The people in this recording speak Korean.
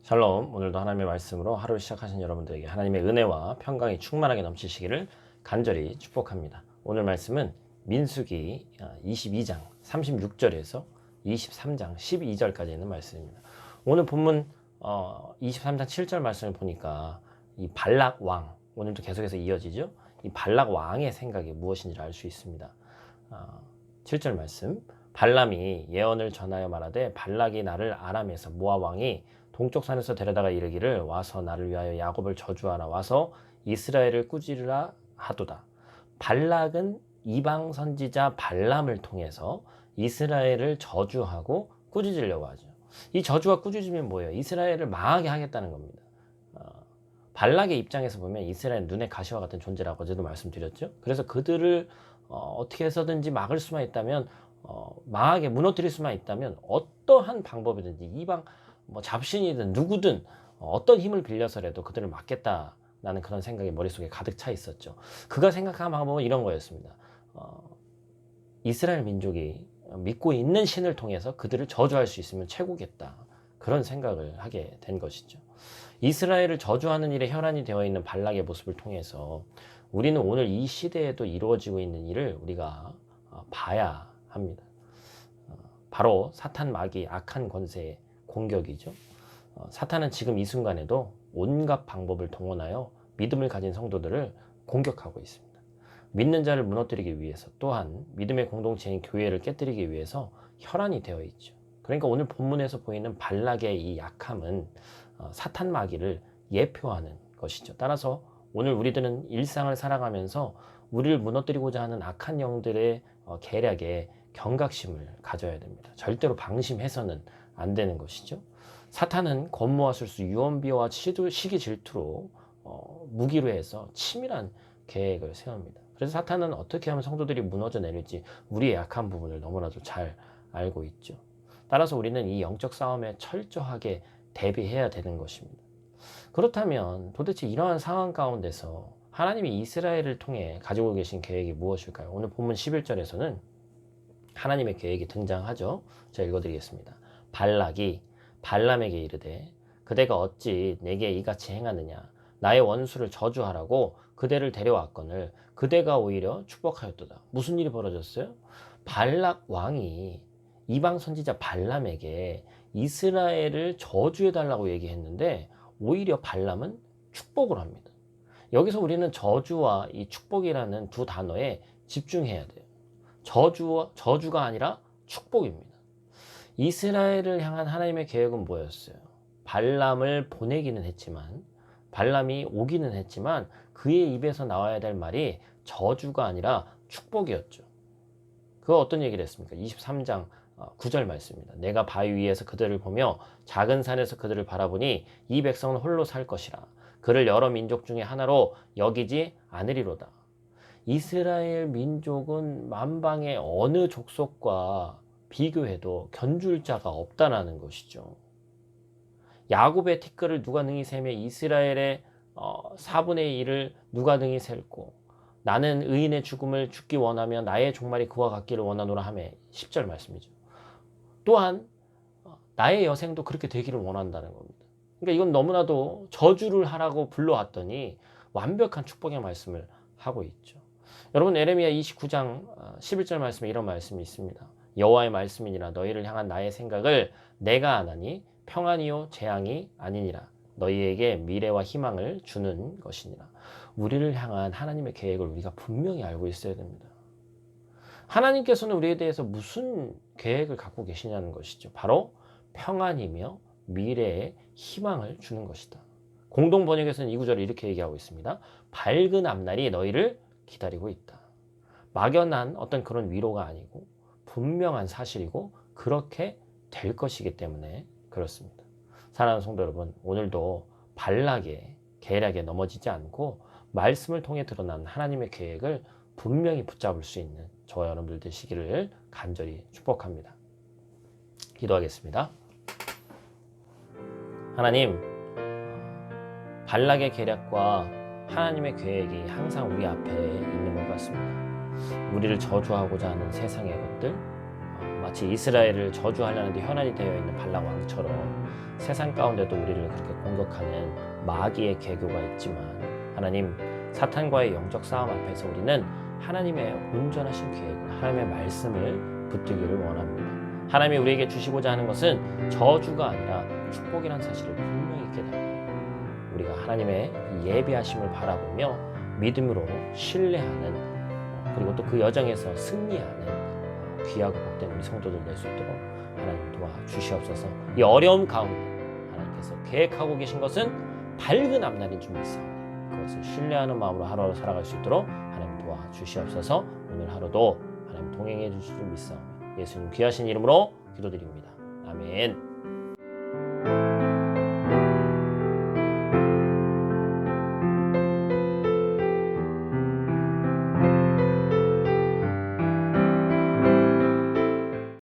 샬롬. 오늘도 하나님의 말씀으로 하루를 시작하신 여러분들에게 하나님의 은혜와 평강이 충만하게 넘치시기를 간절히 축복합니다. 오늘 말씀은 민수기 22장 36절에서 23장 12절까지 있는 말씀입니다. 오늘 본문 23장 7절 말씀을 보니까 이 발락 왕, 오늘도 계속해서 이어지죠. 이 발락 왕의 생각이 무엇인지를 알 수 있습니다. 7절 말씀, 발람이 예언을 전하여 말하되 발락이 나를 아람에서 모압 왕이 동쪽 산에서 데려다가 이르기를 와서 나를 위하여 야곱을 저주하라, 와서 이스라엘을 꾸짖으라 하도다. 발락은 이방 선지자 발람을 통해서 이스라엘을 저주하고 꾸짖으려고 하죠. 이 저주와 꾸짖으면 뭐예요? 이스라엘을 망하게 하겠다는 겁니다. 발락의 입장에서 보면 이스라엘 눈의 가시와 같은 존재라고 어제도 말씀드렸죠. 그래서 그들을 어떻게 해서든지 막을 수만 있다면, 망하게 무너뜨릴 수만 있다면 어떠한 방법이든지 이방 잡신이든 누구든 어떤 힘을 빌려서라도 그들을 막겠다라는 그런 생각이 머릿속에 가득 차 있었죠. 그가 생각한 방법은 이런 거였습니다. 이스라엘 민족이 믿고 있는 신을 통해서 그들을 저주할 수 있으면 최고겠다, 그런 생각을 하게 된 것이죠. 이스라엘을 저주하는 일에 혈안이 되어 있는 발락의 모습을 통해서 우리는 오늘 이 시대에도 이루어지고 있는 일을 우리가 봐야 합니다. 바로 사탄 마귀 악한 권세의 공격이죠. 사탄은 지금 이 순간에도 온갖 방법을 동원하여 믿음을 가진 성도들을 공격하고 있습니다. 믿는 자를 무너뜨리기 위해서, 또한 믿음의 공동체인 교회를 깨뜨리기 위해서 혈안이 되어 있죠. 그러니까 오늘 본문에서 보이는 발락의 이 약함은 사탄 마귀를 예표하는 것이죠. 따라서 오늘 우리들은 일상을 살아가면서 우리를 무너뜨리고자 하는 악한 영들의 계략에 경각심을 가져야 됩니다. 절대로 방심해서는 안 되는 것이죠. 사탄은 권모와 술수, 유언비어와 시기 질투로 무기로 해서 치밀한 계획을 세웁니다. 그래서 사탄은 어떻게 하면 성도들이 무너져 내릴지 우리의 약한 부분을 너무나도 잘 알고 있죠. 따라서 우리는 이 영적 싸움에 철저하게 대비해야 되는 것입니다. 그렇다면 도대체 이러한 상황 가운데서 하나님이 이스라엘을 통해 가지고 계신 계획이 무엇일까요? 오늘 본문 11절에서는 하나님의 계획이 등장하죠. 제가 읽어드리겠습니다. 발락이 발람에게 이르되 그대가 어찌 내게 이같이 행하느냐, 나의 원수를 저주하라고 그대를 데려왔거늘 그대가 오히려 축복하였도다. 무슨 일이 벌어졌어요? 발락 왕이 이방 선지자 발람에게 이스라엘을 저주해달라고 얘기했는데 오히려 발람은 축복을 합니다. 여기서 우리는 저주와 이 축복이라는 두 단어에 집중해야 돼요. 저주가 아니라 축복입니다. 이스라엘을 향한 하나님의 계획은 뭐였어요? 발람을 보내기는 했지만, 발람이 오기는 했지만 그의 입에서 나와야 될 말이 저주가 아니라 축복이었죠. 그거 어떤 얘기를 했습니까? 23장 9절 말씀입니다. 내가 바위 위에서 그들을 보며 작은 산에서 그들을 바라보니 이 백성은 홀로 살 것이라. 그를 여러 민족 중에 하나로 여기지 않으리로다. 이스라엘 민족은 만방의 어느 족속과 비교해도 견줄 자가 없다라는 것이죠. 야곱의 티끌을 누가 능히 세며 이스라엘의 4분의 1을 누가 능히 셀고, 나는 의인의 죽음을 죽기 원하며 나의 종말이 그와 같기를 원하노라 하며 10절 말씀이죠. 또한 나의 여생도 그렇게 되기를 원한다는 겁니다. 그러니까 이건 너무나도 저주를 하라고 불러왔더니 완벽한 축복의 말씀을 하고 있죠. 여러분, 에레미야 29장 11절 말씀에 이런 말씀이 있습니다. 여호와의 말씀이니라 너희를 향한 나의 생각을 내가 아나니 평안이요 재앙이 아니니라. 너희에게 미래와 희망을 주는 것이니라. 우리를 향한 하나님의 계획을 우리가 분명히 알고 있어야 됩니다. 하나님께서는 우리에 대해서 무슨 계획을 갖고 계시냐는 것이죠. 바로 평안이며 미래의 희망을 주는 것이다. 공동 번역에서는 이 구절을 이렇게 얘기하고 있습니다. 밝은 앞날이 너희를 기다리고 있다. 막연한 어떤 그런 위로가 아니고 분명한 사실이고 그렇게 될 것이기 때문에 그렇습니다. 사랑하는 성도 여러분, 오늘도 발락의 계략에 넘어지지 않고 말씀을 통해 드러난 하나님의 계획을 분명히 붙잡을 수 있는 저와 여러분들 되시기를 간절히 축복합니다. 기도하겠습니다. 하나님, 발락의 계략과 하나님의 계획이 항상 우리 앞에 있는 것 같습니다. 우리를 저주하고자 하는 세상의 것들, 마치 이스라엘을 저주하려는데 혈안이 되어 있는 발락 왕처럼 세상 가운데도 우리를 그렇게 공격하는 마귀의 계교가 있지만 하나님, 사탄과의 영적 싸움 앞에서 우리는 하나님의 온전하신 계획, 하나님의 말씀을 붙들기를 원합니다. 하나님이 우리에게 주시고자 하는 것은 저주가 아니라 축복이라는 사실을 분명히 깨닫고 우리가 하나님의 예비하심을 바라보며 믿음으로 신뢰하는, 그리고 또 그 여정에서 승리하는 귀하고 복된 우리 성도들 될 수 있도록 하나님 도와주시옵소서. 이 어려움 가운데 하나님께서 계획하고 계신 것은 밝은 앞날인 줄 믿사오니 그것을 신뢰하는 마음으로 하루하루 살아갈 수 있도록 하나님 도와주시옵소서. 오늘 하루도 하나님 동행해 주실 줄 믿사오니 예수님 귀하신 이름으로 기도드립니다. 아멘.